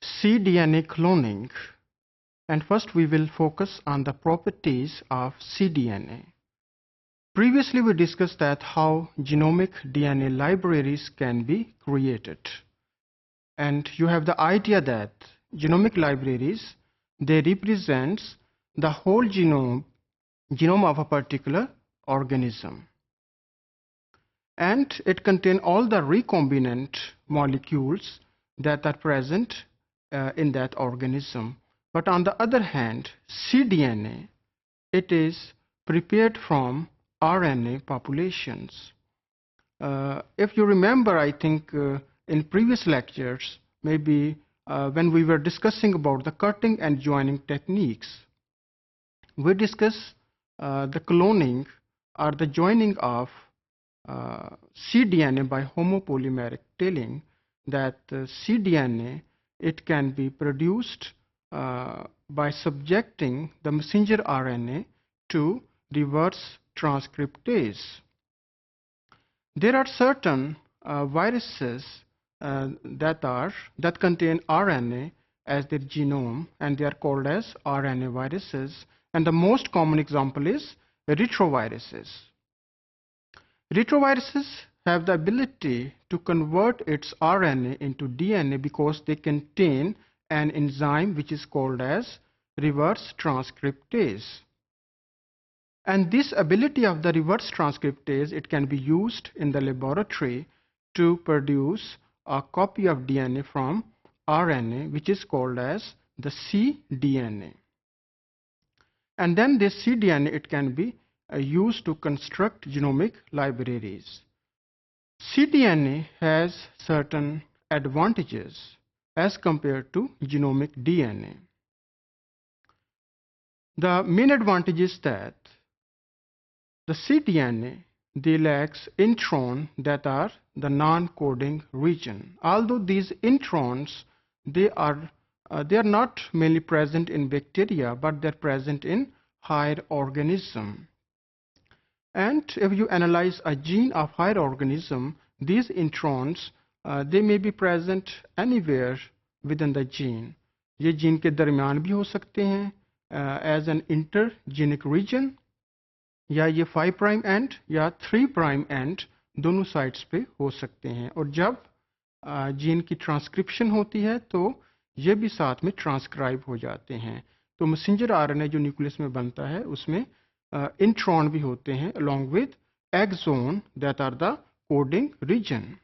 cDNA cloning, and first we will focus on the properties of cDNA. Previously we discussed that how genomic DNA libraries can be created, and you have the idea that genomic libraries, they represent the whole genome of a particular organism, and it contains all the recombinant molecules that are present in that organism. But on the other hand, cDNA, it is prepared from RNA populations. If you remember, I think in previous lectures, maybe when we were discussing about the cutting and joining techniques, we discussed the cloning or the joining of cDNA by homopolymeric tailing, that cDNA, it can be produced by subjecting the messenger RNA to reverse transcriptase. There are certain viruses that contain RNA as their genome, and they are called as RNA viruses, and the most common example is retroviruses. Retroviruses have the ability to convert its RNA into DNA because they contain an enzyme which is called as reverse transcriptase. And this ability of the reverse transcriptase, it can be used in the laboratory to produce a copy of DNA from RNA, which is called as the cDNA. And then this cDNA, it can be used to construct genomic libraries. cDNA has certain advantages as compared to genomic DNA. The main advantage is that the cDNA, they lacks introns that are the non-coding region. Although these introns, they are not mainly present in bacteria, but they're present in higher organism. And if you analyze a gene of higher organism, these introns, they may be present anywhere within the gene. ये gene के दरमियान भी हो सकते हैं as an intergenic region, या ये 5 prime and या 3 प्राइम एंड दोनों साइड्स पे हो सकते हैं. और जब जीन की ट्रांसक्रिप्शन होती है तो ये भी साथ में ट्रांसक्राइब हो जाते हैं. तो मैसेंजर आरएनए जो न्यूक्लियस में बनता है उसमें इंट्रॉन भी होते हैं along with exon that are the coding region.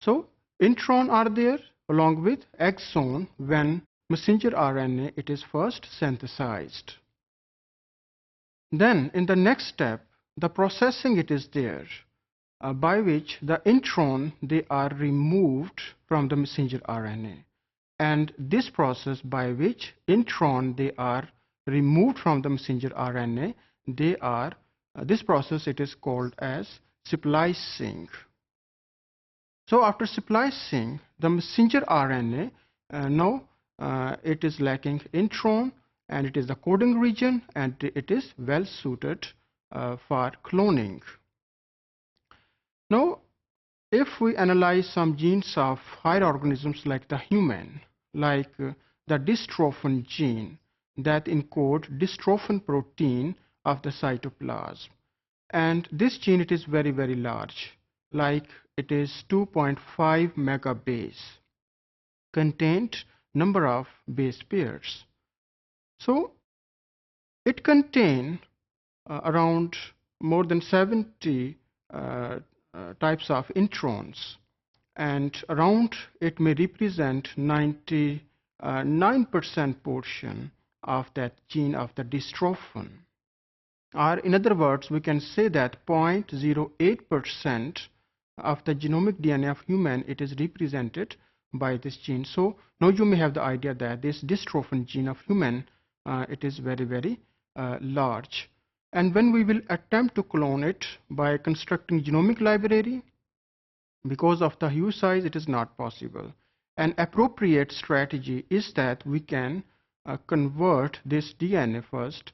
So intron are there along with exon when messenger RNA it is first synthesized. Then in the next step, the processing it is there by which the intron they are removed from the messenger RNA, and this process by which intron they are removed from the messenger RNA, this process it is called as splicing. So after splicing, the messenger RNA now it is lacking intron, and it is the coding region, and it is well suited for cloning. Now if we analyze some genes of higher organisms like the human, like the dystrophin gene that encode dystrophin protein of the cytoplasm, and this gene it is very large, like it is 2.5 megabase, contained number of base pairs. So it contains around more than 70 types of introns, and around it may represent 99% portion of that gene of the dystrophin. Or in other words, we can say that 0.08% of the genomic DNA of human it is represented by this gene. So now you may have the idea that this dystrophin gene of human it is very large, and when we will attempt to clone it by constructing genomic library, because of the huge size it is not possible. An appropriate strategy is that we can convert this DNA first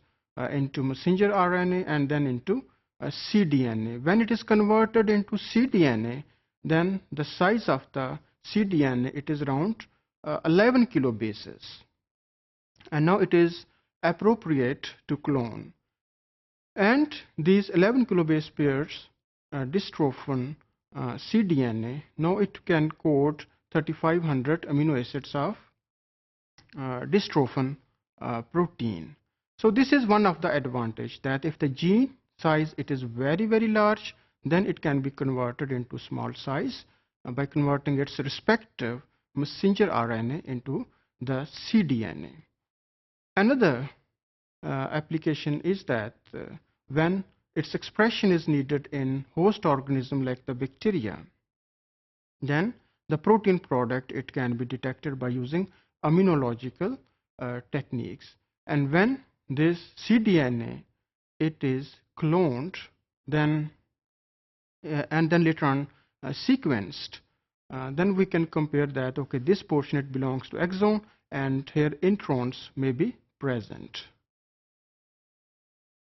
into messenger RNA and then into cDNA. When it is converted into cDNA, then the size of the cDNA it is around 11 kilobases, and now it is appropriate to clone. And these 11 kilobase pairs dystrophin cDNA, now it can code 3500 amino acids of dystrophin protein. So this is one of the advantage, that if the gene size it is very large, then it can be converted into small size by converting its respective messenger RNA into the cDNA. Another application is that when its expression is needed in host organism like the bacteria, then the protein product, it can be detected by using immunological techniques. And when this cDNA it is cloned, then and then later on sequenced, then we can compare that, okay, this portion it belongs to exon, and here introns may be present.